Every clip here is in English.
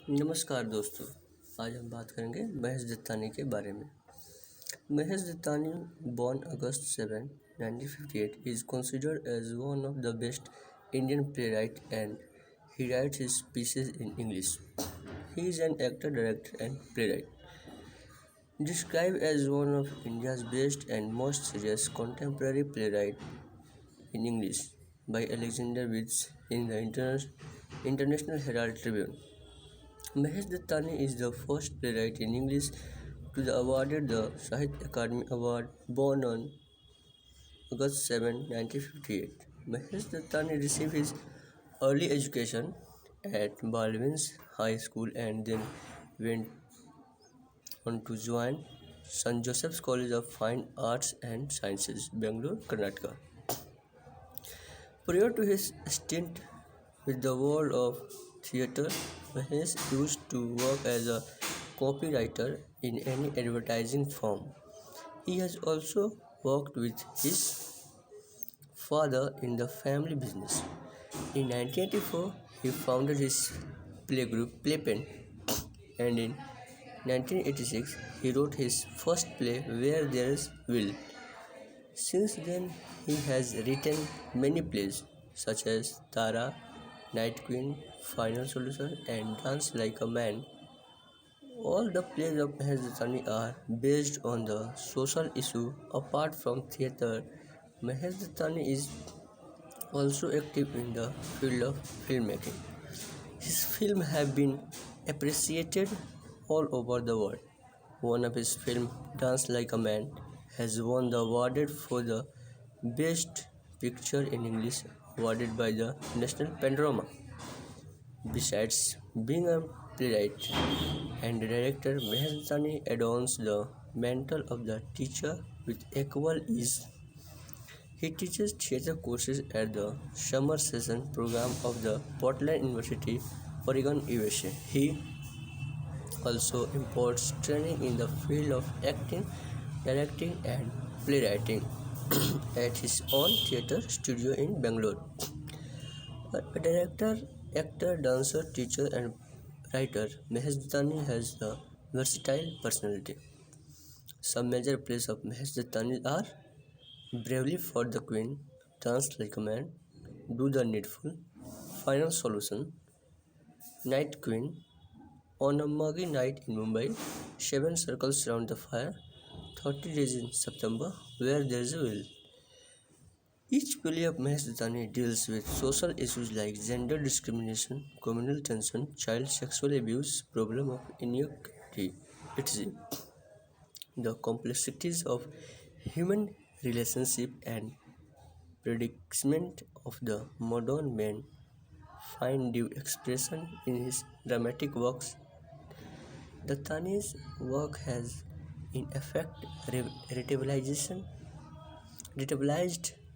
नमस्कार दोस्तों। आज हम बात करेंगे महेश दत्तानी के बारे में। Mahesh Dattani, born August 7, 1958, is considered as one of the best Indian playwrights, and he writes his pieces in English. He is an actor, director, and playwright, described as one of India's best and most serious contemporary playwrights in English by Alexander Witz in the International Herald Tribune. Mahesh Dattani is the first playwright in English to be awarded the Sahitya Akademi Award, born on August 7, 1958. Mahesh Dattani received his early education at Baldwin's High School and then went on to join St. Joseph's College of Fine Arts and Sciences, Bangalore, Karnataka. Prior to his stint with the world of theatre, Mahesh used to work as a copywriter in any advertising firm. He has also worked with his father in the family business. In 1984, he founded his playgroup Playpen, and in 1986, he wrote his first play Where There's Will. Since then, he has written many plays such as Tara, Night Queen, Final Solution, and Dance Like a Man. All the plays of Mahesh Dattani are based on the social issue. Apart from theatre, Mahesh Dattani is also active in the field of filmmaking. His films have been appreciated all over the world. One of his films, Dance Like a Man, has won the award for the Best Picture in English, awarded by the National Panorama. Besides being a playwright and director, Mahesh Dattani adorns the mantle of the teacher with equal ease. He teaches theatre courses at the summer session program of the Portland University, Oregon, USA. He also imparts training in the field of acting, directing, and playwriting at his own theatre studio in Bangalore. A director, actor, dancer, teacher, and writer, Mahesh Dattani has a versatile personality. Some major plays of Mahesh Dattani are Bravely for the Queen, Dance Like a Man, Do the Needful, Final Solution, Night Queen, On a Muggy Night in Mumbai, Seven Circles Round the Fire, 30 Days in September, Where There's a Will. Each play of Mahesh Dattani deals with social issues like gender discrimination, communal tension, child sexual abuse, problem of inequality, etc. The complexities of human relationship and predicament of the modern man find due expression in his dramatic works. Dattani's work has, in effect, revitalized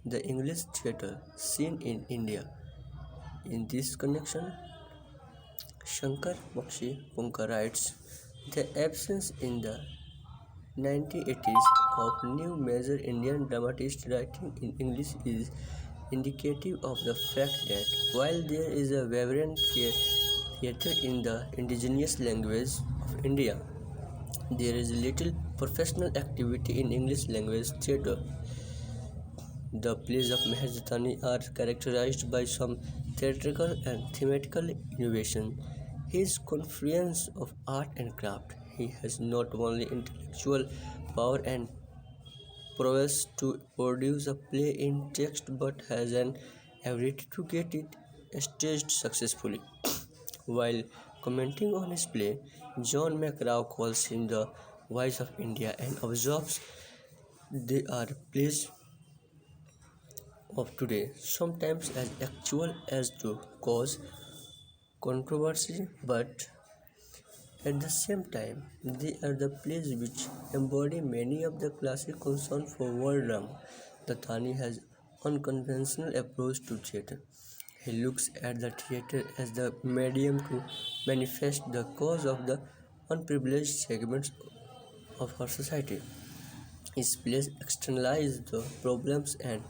the English theatre scene in India. In this connection, Shankar Bakshi Punkar writes, the absence in the 1980s of new major Indian dramatists writing in English is indicative of the fact that while there is a vibrant theatre in the indigenous language of India, there is little professional activity in English language theatre. The plays of Mahesh Dattani are characterized by some theatrical and thematical innovation. His confluence of art and craft. He has not only intellectual power and prowess to produce a play in text but has an ability to get it staged successfully. While commenting on his play, John McGraw calls him the voice of India and observes they are plays of today, sometimes as actual as to cause controversy, but at the same time, they are the plays which embody many of the classic concerns for world drama. Dattani has unconventional approach to theatre. He looks at the theatre as the medium to manifest the cause of the unprivileged segments of our society. His plays externalize the problems and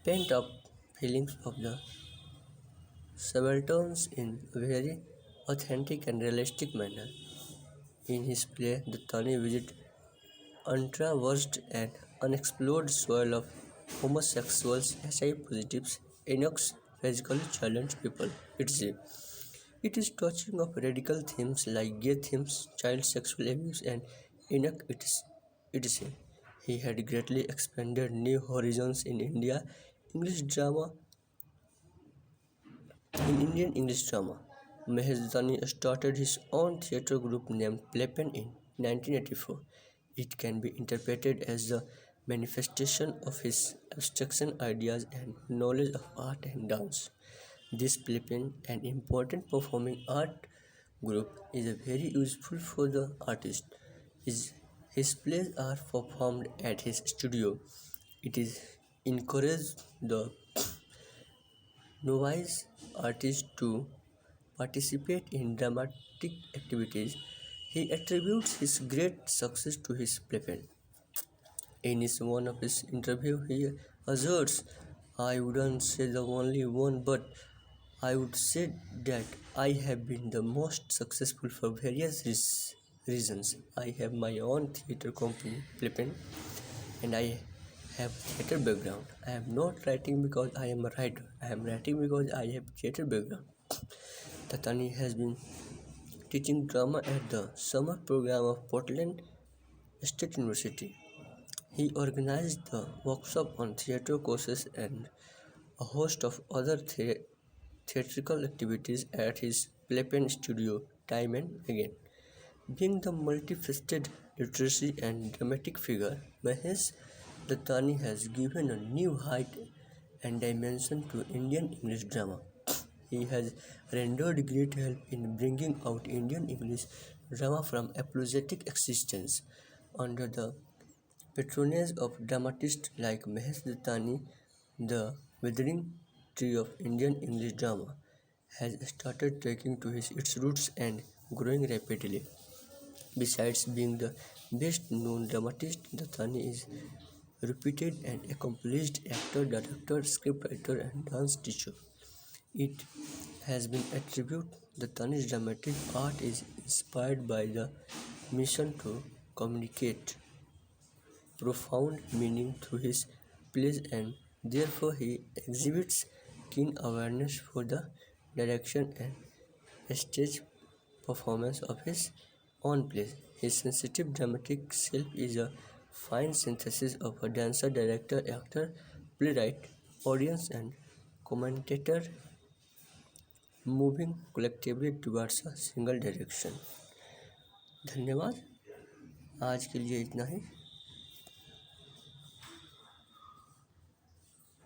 pent-up feelings of the subalterns in very authentic and realistic manner. In his play, Dattani visits untraversed and unexplored soil of homosexuals, HIV positives, Enoch's physically challenged people, etc. It is touching of radical themes like gay themes, child sexual abuse, and Enoch etc. He had greatly expanded new horizons in English drama Indian English drama. Mahesh Dani started his own theatre group named Playpen in 1984. It can be interpreted as the manifestation of his abstraction ideas and knowledge of art and dance. This Playpen, an important performing art group, is very useful for the artist. His plays are performed at his studio. It is encouraged the novice artist to participate in dramatic activities. He attributes his great success to his playpen. In one of his interviews, he asserts, "I wouldn't say the only one, but I would say that I have been the most successful for various reasons. I have my own theatre company, Playpen, and I have theatre background. I am not writing because I am a writer. I am writing because I have theatre background." Tatani has been teaching drama at the summer program of Portland State University. He organized the workshop on theatre courses and a host of other theatrical activities at his Playpen studio time and again. Being the multifaceted literary and dramatic figure, Mahesh Dattani has given a new height and dimension to Indian English drama. He has rendered great help in bringing out Indian English drama from apologetic existence. Under the patronage of dramatists like Mahesh Dattani, the withering tree of Indian English drama has started tracking to its roots and growing rapidly. Besides being the best known dramatist, Dattani is reputed and accomplished actor, director, scriptwriter, and dance teacher. It has been attributed the Danish dramatic art is inspired by the mission to communicate profound meaning through his plays, and therefore he exhibits keen awareness for the direction and stage performance of his own plays. His sensitive dramatic self is a fine synthesis of a dancer, director, actor, playwright, audience, and commentator, moving collectively towards a single direction. धन्यवाद। आज के लिए इतना ही।